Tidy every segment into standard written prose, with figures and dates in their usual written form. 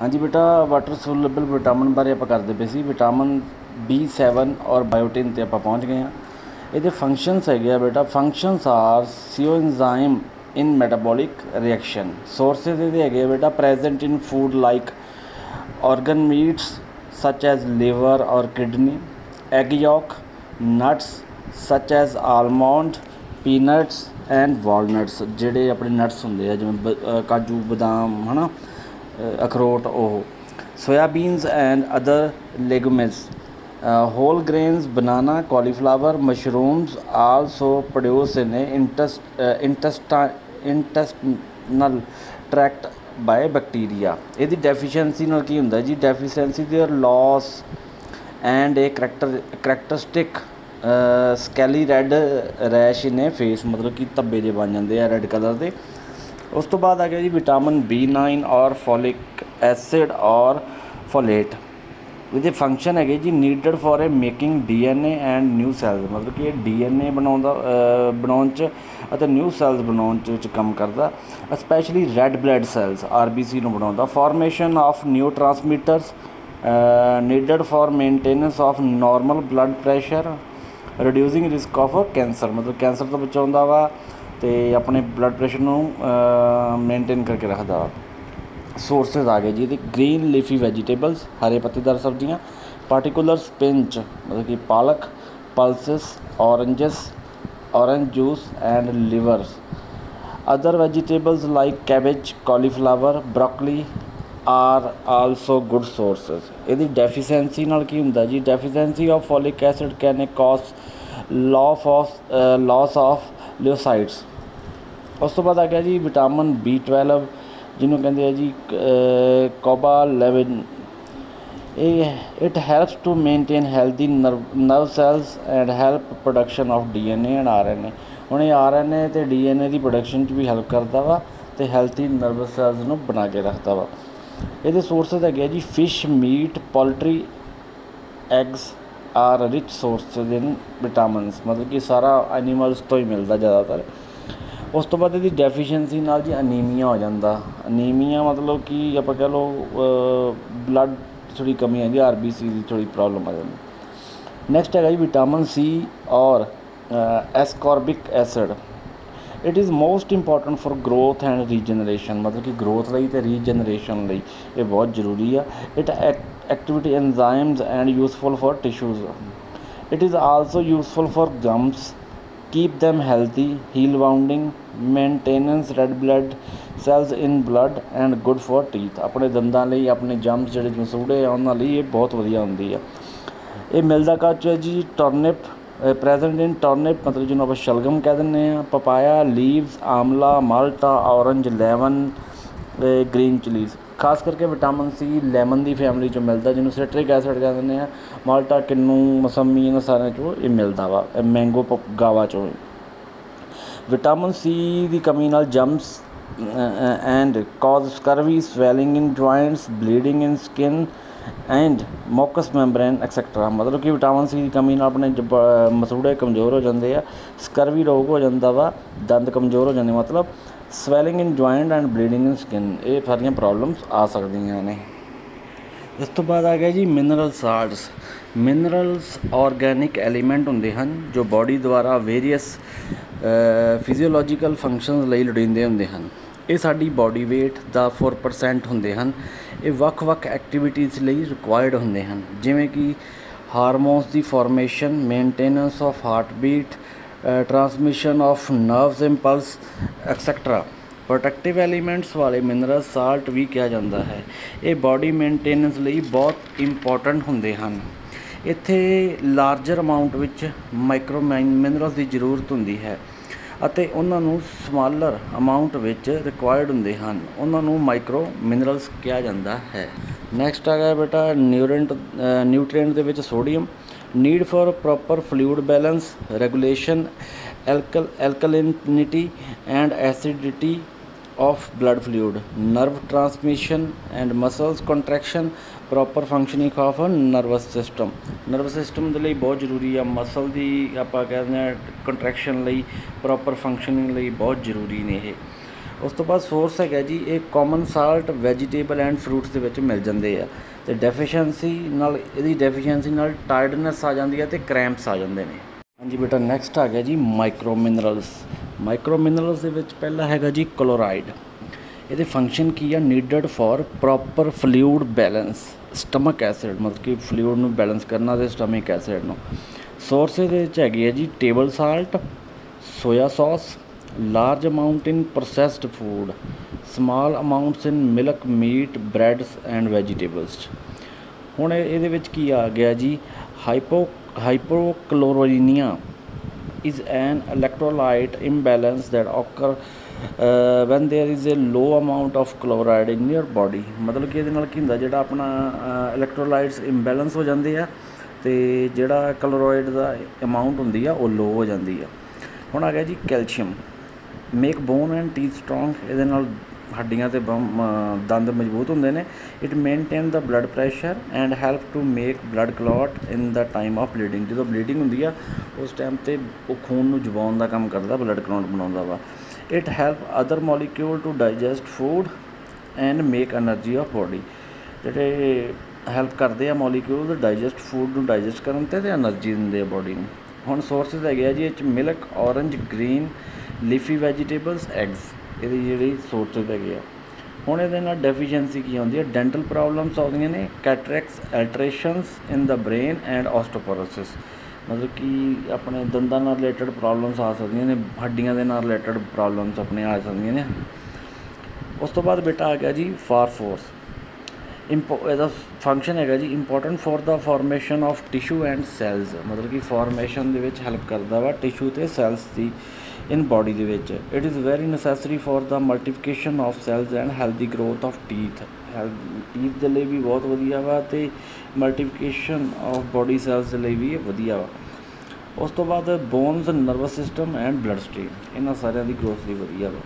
हाँ जी बेटा, water soluble vitamin बारे आप करते पे सी। विटामिन B7 और बायोटिन ते आप पहुँच गए हैं। ये फंक्शनस है बेटा, functions are coenzyme in metabolic reaction. Sources ये है बेटा, present in food like organ meats such as liver और kidney, egg yolk, nuts such as almond, peanuts and walnuts, ਜਿਹੜੇ ਆਪਣੇ ਨਟਸ ਹੁੰਦੇ ਆ ਜਿਵੇਂ ਕਾਜੂ ਬਦਾਮ ਹੈ ਨਾ, ਅਖਰੋਟ, ਉਹ soybeans and other legumes, whole grains, banana, cauliflower, mushrooms also produce in a intestinal tract by bacteria। ਇਹਦੀ ਡੈਫੀਸ਼ੀਐਂਸੀ ਨਾਲ ਕੀ ਹੁੰਦਾ ਜੀ, ਡੈਫੀਸ਼ੀਐਂਸੀ ਦੇ loss and a characteristic scaly red rash in a face, ਮਤਲਬ ਕਿ ਧੱਬੇ ਜਿਹੇ ਬਣ ਜਾਂਦੇ ਆ ਰੈੱਡ ਕਲਰ ਦੇ। ਉਸ ਤੋਂ ਬਾਅਦ ਆ ਗਿਆ ਜੀ ਵਿਟਾਮਿਨ B9 ਔਰ ਫੋਲਿਕ ਐਸਿਡ ਔਰ ਫੋਲੇਟ। ਇਹਦੇ ਫੰਕਸ਼ਨ ਹੈਗੇ ਜੀ, needed for a making DNA and new cells, ਮਤਲਬ ਕਿ ਇਹ DNA ਬਣਾਉਣ 'ਚ ਅਤੇ ਨਿਊ ਸੈਲਸ ਬਣਾਉਣ 'ਚ ਵਿੱਚ ਕੰਮ ਕਰਦਾ, specially red blood cells RBC ਨੂੰ ਬਣਾਉਂਦਾ। Formation of neurotransmitters needed for maintenance of normal blood pressure, reducing risk of cancer, ਮਤਲਬ ਕੈਂਸਰ ਤੋਂ ਬਚਾਉਂਦਾ ਵਾ ਅਤੇ ਆਪਣੇ ਬਲੱਡ ਪ੍ਰੈਸ਼ਰ ਨੂੰ ਮੇਨਟੇਨ ਕਰਕੇ ਰੱਖਦਾ ਵਾ। ਸੋਰਸਿਸ ਆ ਗਏ ਜੀ ਇਹਦੇ, ਗ੍ਰੀਨ ਲੀਫੀ ਵੈਜੀਟੇਬਲਸ, ਹਰੇ ਪੱਤੇਦਾਰ ਸਬਜ਼ੀਆਂ, ਪਾਰਟੀਕੂਲਰ ਸਪਿੰਚ ਮਤਲਬ ਕਿ ਪਾਲਕ, pulses, orange juice and livers. Other vegetables like cabbage, cauliflower, broccoli are also good sources. ਇਹਦੀ ਡੈਫੀਸ਼ੈਂਸੀ ਨਾਲ ਕੀ ਹੁੰਦਾ ਜੀ, deficiency of folic acid can cause loss of leucocytes. ਉਸ ਤੋਂ ਬਾਅਦ ਆ ਗਿਆ ਜੀ ਵਿਟਾਮਿਨ B12 ਜਿਹਨੂੰ ਕਹਿੰਦੇ ਆ ਜੀ cobalamin. It helps to maintain healthy nerve cells and help production of DNA and RNA। ਹੁਣ ਇਹ RNA ਅਤੇ DNA ਦੀ ਪ੍ਰੋਡਕਸ਼ਨ 'ਚ ਵੀ ਹੈਲਪ ਕਰਦਾ ਵਾ ਅਤੇ ਹੈਲਥੀ ਨਰਵਸ ਸੈਲਸ ਨੂੰ ਬਣਾ ਕੇ ਰੱਖਦਾ ਵਾ। ਇਹਦੇ ਸੋਰਸਿਸ ਹੈਗੇ ਆ ਜੀ, fish, meat, poultry, eggs are rich sources in vitamins, ਮਤਲਬ ਕਿ ਸਾਰਾ ਐਨੀਮਲਸ ਤੋਂ ਹੀ ਮਿਲਦਾ ਜ਼ਿਆਦਾਤਰ। ਉਸ ਤੋਂ ਬਾਅਦ ਇਹਦੀ ਡੈਫੀਸ਼ੀਐਂਸੀ ਨਾਲ ਜੀ ਅਨੀਮੀਆ ਹੋ ਜਾਂਦਾ। ਅਨੀਮੀਆ ਮਤਲਬ ਕਿ ਆਪਾਂ ਕਹਿ ਲਓ ਬਲੱਡ ਥੋੜ੍ਹੀ ਕਮੀ ਆਉਂਦੀ, RBC ਦੀ ਥੋੜ੍ਹੀ ਪ੍ਰੋਬਲਮ ਆ ਜਾਂਦੀ। ਨੈਕਸਟ ਹੈਗਾ ਜੀ vitamin C or ascorbic acid. It is most important for growth and regeneration, ਮਤਲਬ ਕਿ ਗਰੋਥ ਲਈ ਅਤੇ ਰੀਜਨਰੇਸ਼ਨ ਲਈ ਇਹ ਬਹੁਤ ਜ਼ਰੂਰੀ ਆ। It activity enzymes and useful for tissues. It is also useful for gums, keep them healthy, heal wounding, maintenance red blood cells in blood and good for teeth। ਆਪਣੇ ਦੰਦਾਂ ਲਈ, ਆਪਣੇ ਜਮਸ ਜਿਹੜੇ ਮਸੂੜੇ ਆ ਉਹਨਾਂ ਲਈ ਇਹ ਬਹੁਤ ਵਧੀਆ ਹੁੰਦੀ ਆ। ਇਹ ਮਿਲਦਾ ਕਾਹਦੇ 'ਚ ਹੈ ਜੀ, ਟਰਨਿਪ, ਪ੍ਰੈਜੈਂਟ ਇਨ ਟਰਨਿਪ ਮਤਲਬ ਜਿਹਨੂੰ ਆਪਾਂ ਸ਼ਲਗਮ ਕਹਿ ਦਿੰਦੇ ਹਾਂ, ਪਪਾਇਆ, ਲੀਵਸ, ਆਮਲਾ, Malta, orange, lemon, green chillies. ਖਾਸ ਕਰਕੇ ਵਿਟਾਮਿਨ C ਲੈਮਨ ਦੀ ਫੈਮਿਲੀ 'ਚੋਂ ਮਿਲਦਾ, ਜਿਹਨੂੰ ਸਿਟਰਿਕ ਐਸਿਡ ਕਹਿ ਦਿੰਦੇ ਹਾਂ। ਮਾਲਟਾ, ਕਿੰਨੂ, ਮਸੰਮੀ, ਇਹਨਾਂ ਸਾਰਿਆਂ 'ਚੋਂ ਇਹ ਮਿਲਦਾ ਵਾ, ਮੈਂਗੋ, ਗਾਵਾ 'ਚੋਂ। ਵਿਟਾਮਿਨ C ਦੀ ਕਮੀ ਨਾਲ ਜਮਸ and cause scurvy, swelling in joints, bleeding in skin and mucous membrane etcetera. ਮਤਲਬ ਕਿ ਵਿਟਾਮਿਨ C ਦੀ ਕਮੀ ਨਾਲ ਆਪਣੇ ਮਸੂੜੇ ਕਮਜ਼ੋਰ ਹੋ ਜਾਂਦੇ ਆ, ਸਕਰਵੀ ਰੋਗ ਹੋ ਜਾਂਦਾ ਵਾ, ਦੰਦ ਕਮਜ਼ੋਰ ਹੋ ਜਾਂਦੇ, ਮਤਲਬ swelling in joint and bleeding in skin, ਇਹ ਸਾਰੀਆਂ ਪ੍ਰੋਬਲਮਸ ਆ ਸਕਦੀਆਂ ਨੇ। ਇਸ ਤੋਂ ਬਾਅਦ ਆ ਗਿਆ ਜੀ ਮਿਨਰਲ ਸਾਲਟਸ। ਮਿਨਰਲਸ ਔਰਗੈਨਿਕ ਐਲੀਮੈਂਟ ਹੁੰਦੇ ਹਨ ਜੋ ਬਾਡੀ ਦੁਆਰਾ ਵੇਰੀਅਸ ਫਿਜ਼ੀਓਲੋਜੀਕਲ ਫੰਕਸ਼ਨਸ ਲਈ ਲੋੜੀਂਦੇ ਹੁੰਦੇ ਹਨ। ਇਹ ਸਾਡੀ ਬਾਡੀ ਵੇਟ ਦਾ 4% ਹੁੰਦੇ ਹਨ। ਇਹ ਵੱਖ-ਵੱਖ ਐਕਟੀਵਿਟੀਜ਼ ਲਈ ਰਿਕੁਆਇਰਡ ਹੁੰਦੇ ਹਨ, ਜਿਵੇਂ ਕਿ ਹਾਰਮੋਨਸ ਦੀ formation, maintenance of heart beat, transmission of nervous impulse etcetera. Protective elements ਵਾਲੇ ਮਿਨਰਲ ਸਾਲਟ ਵੀ ਕਿਹਾ ਜਾਂਦਾ ਹੈ। ਇਹ ਬਾਡੀ ਮੇਨਟੇਨੈਂਸ ਲਈ ਬਹੁਤ ਇੰਪੋਰਟੈਂਟ ਹੁੰਦੇ ਹਨ। ਇੱਥੇ ਲਾਰਜਰ ਅਮਾਊਂਟ ਵਿੱਚ ਮਾਈਕਰੋ ਮਿਨਰਲਸ ਦੀ ਜ਼ਰੂਰਤ ਹੁੰਦੀ ਹੈ ਅਤੇ ਉਹਨਾਂ ਨੂੰ ਸਮਾਲਰ ਅਮਾਊਂਟ ਵਿੱਚ ਰਿਕੁਆਇਰਡ ਹੁੰਦੇ ਹਨ, ਉਹਨਾਂ ਨੂੰ ਮਾਈਕਰੋ ਮਿਨਰਲਸ ਕਿਹਾ ਜਾਂਦਾ ਹੈ। ਨੈਕਸਟ ਆ ਗਿਆ ਬੇਟਾ ਨਿਊਟ੍ਰੀਐਂਟ ਦੇ ਵਿੱਚ sodium. Need for proper fluid balance, regulation alkalinity and acidity of blood fluid, nerve transmission and muscles contraction, proper functioning of a nervous system। nervous system ਦੇ ਲਈ ਬਹੁਤ ਜ਼ਰੂਰੀ ਆ, ਮਸਲ ਦੀ ਆਪਾਂ ਕਹਿੰਦੇ ਹਾਂ ਕੰਟਰੈਕਸ਼ਨ ਲਈ, ਪ੍ਰੋਪਰ ਫੰਕਸ਼ਨਿੰਗ ਲਈ ਬਹੁਤ ਜ਼ਰੂਰੀ ਨੇ ਇਹ। ਉਸ ਤੋਂ ਬਾਅਦ ਸੋਰਸ ਹੈਗਾ ਜੀ ਇਹ common salt vegetable and fruits ਦੇ ਵਿੱਚ ਮਿਲ ਜਾਂਦੇ ਆ, ਅਤੇ ਡੈਫੀਸ਼ੀਐਂਸੀ ਨਾਲ ਇਹਦੀ ਡੈਫੀਸ਼ੀਐਂਸੀ ਨਾਲ ਟਾਇਰਡਨੈਸ ਆ ਜਾਂਦੀ ਹੈ ਅਤੇ ਕਰੈਂਪਸ ਆ ਜਾਂਦੇ ਨੇ। ਹਾਂਜੀ ਬੇਟਾ ਨੈਕਸਟ ਆ ਗਿਆ ਜੀ ਮਾਈਕਰੋ ਮਿਨਰਲਸ। ਮਾਈਕਰੋ ਮਿਨਰਲਸ ਦੇ ਵਿੱਚ ਪਹਿਲਾ ਹੈਗਾ ਜੀ ਕਲੋਰਾਈਡ। ਇਹਦੇ ਫੰਕਸ਼ਨ ਕੀ ਆ, needed for proper fluid balance, stomach acid ਮਤਲਬ ਕਿ ਫਲੂਇਡ ਨੂੰ ਬੈਲੈਂਸ ਕਰਨਾ ਅਤੇ ਸਟਮਕ ਐਸਿਡ ਨੂੰ। ਸੋਰਸ ਇਹਦੇ ਵਿੱਚ ਹੈਗੀ ਹੈ ਜੀ table salt, soya sauce, large amount in processed food, small amounts in milk, meat, breads and vegetables. ਹੁਣ ਇਹਦੇ ਵਿੱਚ ਕੀ ਆ ਗਿਆ ਜੀ ਹਾਈਪੋਕਲੋਰੀਨੀਆ is an electrolyte imbalance that occur when there is a low amount of chloride in your body। ਮਤਲਬ ਕਿ ਇਹਦੇ ਨਾਲ ਕੀ ਹੁੰਦਾ, ਜਿਹੜਾ ਆਪਣਾ ਇਲੈਕਟ੍ਰੋਲਾਈਟਸ ਇੰਬੈਲੈਂਸ ਹੋ ਜਾਂਦੇ ਆ ਅਤੇ ਜਿਹੜਾ ਕਲੋਰਾਇਡ ਦਾ ਅਮਾਊਂਟ ਹੁੰਦੀ ਆ ਉਹ ਲੋ ਹੋ ਜਾਂਦੀ ਆ। ਹੁਣ ਆ ਗਿਆ ਜੀ calcium, make bone and teeth strong. ਇਹਦੇ ਨਾਲ ਹੱਡੀਆਂ ਅਤੇ ਦੰਦ ਮਜ਼ਬੂਤ ਹੁੰਦੇ ਨੇ। It maintain the blood pressure and help to make blood clot in the time of bleeding. ਜਦੋਂ ਬਲੀਡਿੰਗ ਹੁੰਦੀ ਆ ਉਸ ਟਾਈਮ 'ਤੇ ਉਹ ਖੂਨ ਨੂੰ ਜਮਾਉਣ ਦਾ ਕੰਮ ਕਰਦਾ, ਬਲੱਡ ਕਲੌਟ ਬਣਾਉਂਦਾ ਵਾ। It help other molecule to digest food and make energy of body. ਜਿਹੜੇ ਹੈਲਪ ਕਰਦੇ ਆ ਮੋਲੀਕਿਊਲ ਡਾਈਜੈਸਟ ਫੂਡ ਨੂੰ ਡਾਈਜੈਸਟ ਕਰਨ 'ਤੇ ਐਨਰਜੀ ਦਿੰਦੇ ਆ ਬੋਡੀ ਨੂੰ। ਹੁਣ ਸੋਰਸਿਸ ਹੈਗੇ ਆ ਜੀ ਇਹ 'ਚ milk, orange, green leafy vegetables, eggs. ਇਹਦੀ ਜਿਹੜੀ ਸੋਰਸਿਸ ਹੈਗੇ ਆ। ਹੁਣ ਇਹਦੇ ਨਾਲ ਡੈਫੀਸ਼ੀਐਂਸੀ ਕੀ ਆਉਂਦੀ ਹੈ, ਡੈਂਟਲ ਪ੍ਰੋਬਲਮਸ ਆਉਂਦੀਆਂ ਨੇ, ਕੈਟਰੈਕਸ, ਐਲਟਰੇਸ਼ਨਸ ਇਨ ਦਾ ਬ੍ਰੇਨ ਐਂਡ ਆਸਟੋਪੋਰੋਸਿਸ। ਮਤਲਬ ਕਿ ਆਪਣੇ ਦੰਦਾਂ ਨਾਲ ਰਿਲੇਟਡ ਪ੍ਰੋਬਲਮਸ ਆ ਸਕਦੀਆਂ ਨੇ, ਹੱਡੀਆਂ ਦੇ ਨਾਲ ਰਿਲੇਟਡ ਪ੍ਰੋਬਲਮਸ ਆਪਣੇ ਆ ਸਕਦੀਆਂ ਨੇ। ਉਸ ਤੋਂ ਬਾਅਦ ਬੇਟਾ ਆ ਗਿਆ ਜੀ ਫਾਸਫੋਰਸ। ਇਹਦਾ ਫੰਕਸ਼ਨ ਹੈਗਾ ਜੀ important for the formation of tissue and cells. ਮਤਲਬ ਕਿ ਫਾਰਮੇਸ਼ਨ ਦੇ ਵਿੱਚ ਹੈਲਪ ਕਰਦਾ ਵਾ ਟਿਸ਼ੂ ਅਤੇ ਸੈਲਸ ਦੀ ਇਨ ਬੋਡੀ ਦੇ ਵਿੱਚ। It is very necessary for the multiplication of cells and healthy growth of teeth. Teeth ਦੇ ਲਈ ਵੀ ਬਹੁਤ ਵਧੀਆ ਵਾ ਅਤੇ ਮਲਟੀਪਲੀਕੇਸ਼ਨ ਆਫ ਬੋਡੀ ਸੈਲਸ ਦੇ ਲਈ ਵੀ ਵਧੀਆ ਵਾ। ਉਸ ਤੋਂ ਬਾਅਦ bonus, nervous system and blood stream, ਇਹਨਾਂ ਸਾਰਿਆਂ ਦੀ ਗਰੋਥ ਲਈ ਵਧੀਆ ਵਾ।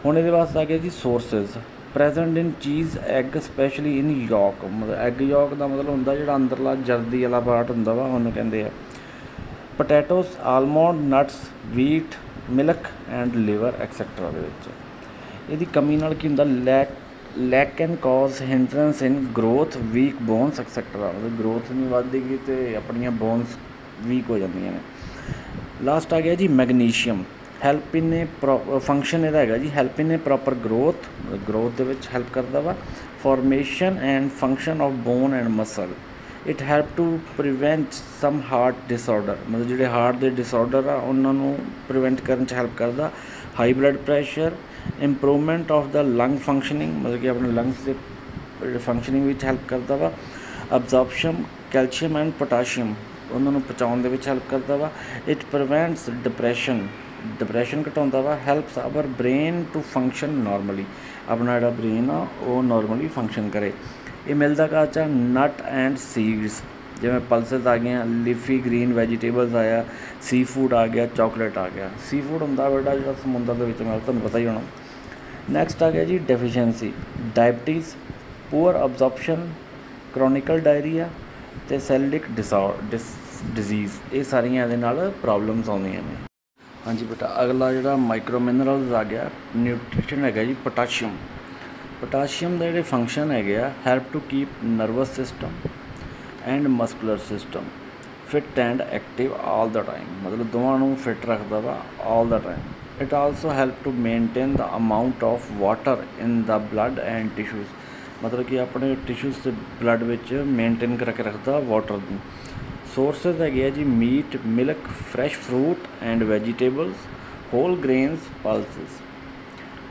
ਹੁਣ ਇਹਦੇ ਵਾਸਤੇ ਆ ਗਿਆ ਜੀ ਸੋਰਸਿਸ ਪ੍ਰੈਜੈਂਟ ਇਨ ਚੀਜ਼, ਐਗ, ਸਪੈਸ਼ਲੀ ਇਨ ਯੋਕ। ਮਤਲਬ ਐਗ ਯੋਕ ਦਾ ਮਤਲਬ ਹੁੰਦਾ ਜਿਹੜਾ ਅੰਦਰਲਾ ਜਰਦੀ ਵਾਲਾ ਪਾਰਟ ਹੁੰਦਾ ਵਾ ਉਹਨੂੰ ਕਹਿੰਦੇ ਆ। Potatoes, almond, nuts, wheat, milk and liver etcetera ਦੇ ਵਿੱਚ। ਇਹਦੀ ਕਮੀ ਨਾਲ ਕੀ ਹੁੰਦਾ, lack can cause hindrance in growth, weak bones etcetera. ਮਤਲਬ ਗਰੋਥ ਨਹੀਂ ਵੱਧਦੀ ਅਤੇ ਆਪਣੀਆਂ ਬੋਨਸ ਵੀਕ ਹੋ ਜਾਂਦੀਆਂ ਨੇ। ਲਾਸਟ ਆ ਗਿਆ ਜੀ magnesium, help in a function ਇਹਦਾ ਹੈਗਾ ਜੀ help in a proper growth ਦੇ ਵਿੱਚ ਹੈਲਪ ਕਰਦਾ ਵਾ। Formation and function of bone and muscle. It help to prevent some heart disorder. ਮਤਲਬ ਜਿਹੜੇ ਹਾਰਟ ਦੇ ਡਿਸਆਰਡਰ ਆ ਉਹਨਾਂ ਨੂੰ ਪ੍ਰੀਵੈਂਟ ਕਰਨ 'ਚ ਹੈਲਪ ਕਰਦਾ। High blood pressure, improvement of the lung functioning, ਮਤਲਬ ਕਿ ਆਪਣੇ ਲੰਗਸ ਦੇ ਫੰਕਸ਼ਨਿੰਗ ਵਿੱਚ ਹੈਲਪ ਕਰਦਾ ਵਾ। ਅਬਜ਼ੌਰਪਸ਼ਨ ਕੈਲਸ਼ੀਅਮ ਐਂਡ ਪੋਟਾਸ਼ੀਅਮ, ਉਹਨਾਂ ਨੂੰ ਪਹੁੰਚਾਉਣ ਦੇ ਵਿੱਚ ਹੈਲਪ ਕਰਦਾ ਵਾ। ਇਟ ਪ੍ਰੀਵੈਂਟਸ ਡਿਪਰੈਸ਼ਨ ਘਟਾਉਂਦਾ ਵਾ। Helps our brain to function normally, ਆਪਣਾ ਜਿਹੜਾ ਬ੍ਰੇਨ ਆ ਉਹ ਨੋਰਮਲੀ ਫੰਕਸ਼ਨ ਕਰੇ। ਇਹ ਮਿਲਦਾ ਕਾਚ ਆ ਨਟ ਐਂਡ ਸੀਡਸ, ਜਿਵੇਂ ਪਲਸਿਸ ਆ ਗਈਆਂ, ਲੀਫੀ ਗ੍ਰੀਨ ਵੈਜੀਟੇਬਲਸ ਆਇਆ, ਸੀ ਫੂਡ ਆ ਗਿਆ, ਚਾਕਲੇਟ ਆ ਗਿਆ। ਸੀ ਫੂਡ ਹੁੰਦਾ ਬੇਟਾ ਜਿਹੜਾ ਸਮੁੰਦਰ ਦੇ ਵਿੱਚ ਮਿਲਦਾ, ਤੁਹਾਨੂੰ ਪਤਾ ਹੀ ਹੋਣਾ। ਨੈਕਸਟ ਆ ਗਿਆ ਜੀ ਡੈਫੀਸ਼ੀਐਂਸੀ, ਡਾਇਬਟੀਜ਼, ਪੂਅਰ ਅਬਜ਼ੌਰਪਸ਼ਨ, ਕਰੋਨਿਕਲ ਡਾਇਰੀਆ ਅਤੇ ਸੈਲਿਕ ਡਿਜ਼ੀਜ਼। ਇਹ ਸਾਰੀਆਂ ਇਹਦੇ ਨਾਲ ਪ੍ਰੋਬਲਮਸ ਆਉਂਦੀਆਂ ਨੇ। ਹਾਂਜੀ ਬੇਟਾ ਅਗਲਾ ਜਿਹੜਾ ਮਾਈਕਰੋ ਮਿਨਰਲਸ ਆ ਗਿਆ ਨਿਊਟ੍ਰੀਸ਼ਨ ਹੈਗਾ ਜੀ ਪੋਟਾਸ਼ੀਅਮ। ਪੋਟਾਸ਼ੀਅਮ ਦੇ ਜਿਹੜੇ ਫੰਕਸ਼ਨ ਹੈਗੇ ਆ, help to keep nervous system and muscular system fit and active all the time. ਮਤਲਬ ਦੋਵਾਂ ਨੂੰ ਫਿਟ ਰੱਖਦਾ ਵਾ all the time. It also help to maintain the amount of water in the blood and tissues. ਮਤਲਬ ਕਿ ਆਪਣੇ tissues ਅਤੇ blood ਵਿੱਚ ਮੇਨਟੇਨ ਕਰਕੇ ਰੱਖਦਾ ਵਾਟਰ ਨੂੰ। ਸੋਰਸਿਸ ਹੈਗੇ ਆ ਜੀ meat, milk, fresh fruit and vegetables, whole grains, pulses.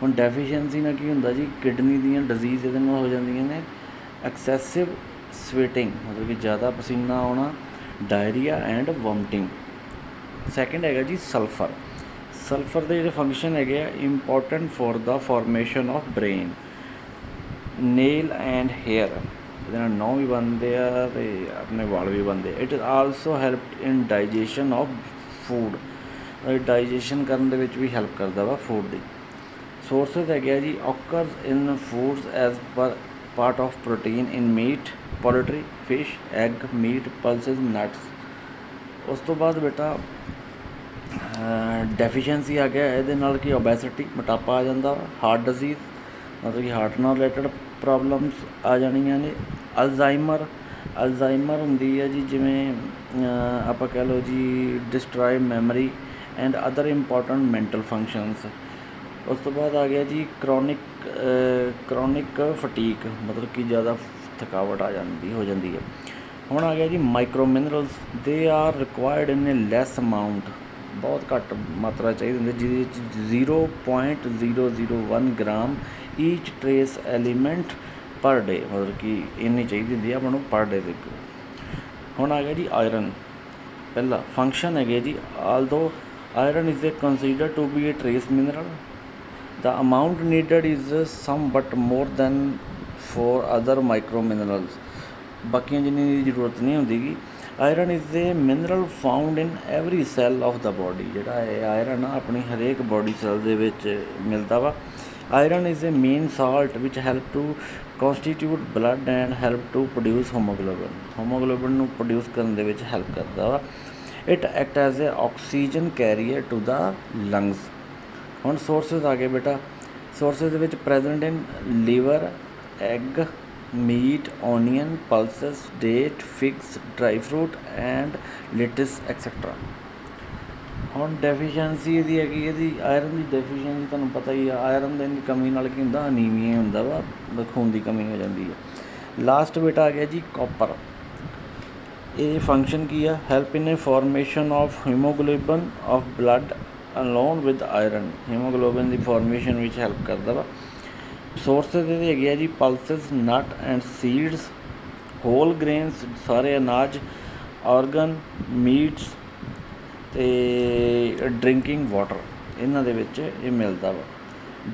ਹੁਣ ਡੈਫੀਸ਼ੀਐਂਸੀ ਨਾਲ ਕੀ ਹੁੰਦਾ ਜੀ, ਕਿਡਨੀ ਦੀਆਂ ਡਿਜ਼ੀਜ਼ ਇਹਦੇ ਨਾਲ ਹੋ ਜਾਂਦੀਆਂ ਨੇ। ਐਕਸੈਸਿਵ ਸਵੈਟਿੰਗ, ਮਤਲਬ ਕਿ ਜ਼ਿਆਦਾ ਪਸੀਨਾ ਆਉਣਾ, ਡਾਇਰੀਆ ਐਂਡ ਵੋਮਟਿੰਗ। ਸੈਕਿੰਡ ਹੈਗਾ ਜੀ ਸਲਫਰ। ਸਲਫਰ ਦੇ ਜਿਹੜੇ ਫੰਕਸ਼ਨ ਹੈਗੇ ਆ important for the formation of brain, nail and hair. ਇਹਦੇ ਨਾਲ ਨਹੁੰ ਵੀ ਬਣਦੇ ਆ ਅਤੇ ਆਪਣੇ ਵਾਲ ਵੀ ਬਣਦੇ। It also help in digestion of food, digestion ਕਰਨ ਦੇ ਵਿੱਚ ਵੀ ਹੈਲਪ ਕਰਦਾ ਵਾ ਫੂਡ ਦੀ। ਸੋਰਸਿਸ ਹੈਗੇ ਆ ਜੀ occurs in foods as per part of protein in meat, poultry, fish, egg, meat, pulses, nuts. ਉਸ ਤੋਂ ਬਾਅਦ ਬੇਟਾ ਡੈਫੀਸ਼ੀਐਂਸੀ ਆ ਗਿਆ ਇਹਦੇ ਨਾਲ ਕਿ ਓਬੈਸਿਟੀ ਮੋਟਾਪਾ ਆ ਜਾਂਦਾ, ਹਾਰਟ ਡਿਜ਼ੀਜ਼ ਮਤਲਬ ਕਿ ਹਾਰਟ ਨਾਲ ਰਿਲੇਟਡ ਪ੍ਰੋਬਲਮਸ ਆ ਜਾਣੀਆਂ ਨੇ। ਅਲਜ਼ਾਈਮਰ ਹੁੰਦੀ ਹੈ ਜੀ, ਜਿਵੇਂ ਆਪਾਂ ਕਹਿ ਲਓ ਜੀ destroy memory and other important mental functions. ਉਸ ਤੋਂ ਬਾਅਦ ਆ ਗਿਆ ਜੀ ਕਰੋਨਿਕ ਫਟੀਕ, ਮਤਲਬ ਕਿ ਜ਼ਿਆਦਾ ਥਕਾਵਟ ਹੋ ਜਾਂਦੀ ਹੈ। ਹੁਣ ਆ ਗਿਆ ਜੀ micro minerals, they are required in a less amount, ਬਹੁਤ ਘੱਟ ਮਾਤਰਾ ਚਾਹੀਦੀ ਹੁੰਦੀ, ਜਿਹਦੇ ਵਿੱਚ 0.001 ਗ੍ਰਾਮ ਈਚ ਟਰੇਸ ਐਲੀਮੈਂਟ ਪਰ ਡੇ, ਮਤਲਬ ਕਿ ਇੰਨੀ ਚਾਹੀਦੀ ਹੁੰਦੀ ਹੈ ਆਪਾਂ ਨੂੰ ਪਰ ਡੇ ਦੇ। ਹੁਣ ਆ ਗਿਆ ਜੀ ਆਇਰਨ। ਪਹਿਲਾ ਫੰਕਸ਼ਨ ਹੈਗੇ ਜੀ, although iron is considered to be a trace mineral, the amount needed is somewhat more than for other micro minerals, ਬਾਕੀਆਂ ਜਿੰਨੀ ਦੀ ਜ਼ਰੂਰਤ ਨਹੀਂ ਹੁੰਦੀ ਗੀ। Iron is A mineral found in every cell of the body, ਜਿਹੜਾ ਇਹ iron ਆ ਆਪਣੀ ਹਰੇਕ ਬੋਡੀ ਸੈੱਲ ਦੇ ਵਿੱਚ ਮਿਲਦਾ ਵਾ। Iron is a main salt which help to constitute blood and help to produce haemoglobin ਨੂੰ ਪ੍ਰੋਡਿਊਸ ਕਰਨ ਦੇ ਵਿੱਚ ਹੈਲਪ ਕਰਦਾ ਵਾ। It act as a oxygen carrier to the lungs. ਹੁਣ ਸੋਰਸਿਸ ਆ ਗਏ ਬੇਟਾ, ਸੋਰਸਿਸ ਦੇ ਵਿੱਚ present in liver, egg, meat, onion, pulses, date, figs, dry fruit and ਲਿਟਸ ਐਕਸੈਟਰਾ। ਹੁਣ ਡੈਫੀਸ਼ੀਐਂਸੀ ਇਹਦੀ ਹੈਗੀ, ਇਹਦੀ ਆਇਰਨ ਦੀ ਡੈਫੀਸ਼ੀਐਂਸੀ ਤੁਹਾਨੂੰ ਪਤਾ ਹੀ ਆ, ਆਇਰਨ ਦੀ ਕਮੀ ਨਾਲ ਕੀ ਹੁੰਦਾ, ਅਨੀਮੀਆ ਹੁੰਦਾ ਵਾ, ਖੂਨ ਦੀ ਕਮੀ ਹੋ ਜਾਂਦੀ ਹੈ। ਲਾਸਟ ਬੇਟਾ ਆ ਗਿਆ ਜੀ ਕਾਪਰ। ਇਹ ਫੰਕਸ਼ਨ ਕੀ ਆ, help in a formation of haemoglobin of blood along with iron, haemoglobin ਦੀ ਫਾਰਮੇਸ਼ਨ ਵਿੱਚ ਹੈਲਪ ਕਰਦਾ ਵਾ। ਸੋਰਸਿਸ ਇਹਦੇ ਹੈਗੇ ਆ ਜੀ pulses, nut and seeds, whole grains ਸਾਰੇ ਅਨਾਜ, ਔਰਗਨ, ਮੀਟਸ ਅਤੇ ਡਰਿੰਕਿੰਗ ਵਾਟਰ, ਇਹਨਾਂ ਦੇ ਵਿੱਚ ਇਹ ਮਿਲਦਾ ਵਾ।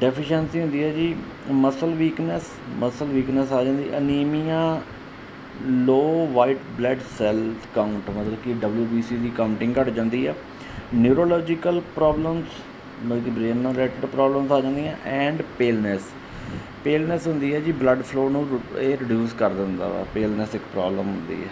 ਡੈਫੀਸ਼ੀਐਂਸੀ ਹੁੰਦੀ ਹੈ ਜੀ ਮਸਲ ਵੀਕਨੈਸ ਆ ਜਾਂਦੀ, ਅਨੀਮੀਆ, ਲੋ ਵਾਈਟ ਬਲੱਡ ਸੈੱਲ ਕਾਊਂਟ, ਮਤਲਬ ਕਿ WBC ਦੀ ਕਾਊਂਟਿੰਗ ਘੱਟ ਜਾਂਦੀ ਆ। ਨਿਊਰੋਲੋਜੀਕਲ ਪ੍ਰੋਬਲਮਸ, ਮਤਲਬ ਕਿ ਬ੍ਰੇਨ ਨਾਲ ਰਿਲੇਟਡ ਪ੍ਰੋਬਲਮਸ ਆ ਜਾਂਦੀਆਂ। ਐਂਡ ਪੇਲਨੈਸ ਹੁੰਦੀ ਹੈ ਜੀ, ਬਲੱਡ ਫਲੋ ਨੂੰ ਇਹ ਰਿਡਿਊਸ ਕਰ ਦਿੰਦਾ ਵਾ, ਪੇਲਨੈਸ ਇੱਕ ਪ੍ਰੋਬਲਮ ਹੁੰਦੀ ਹੈ।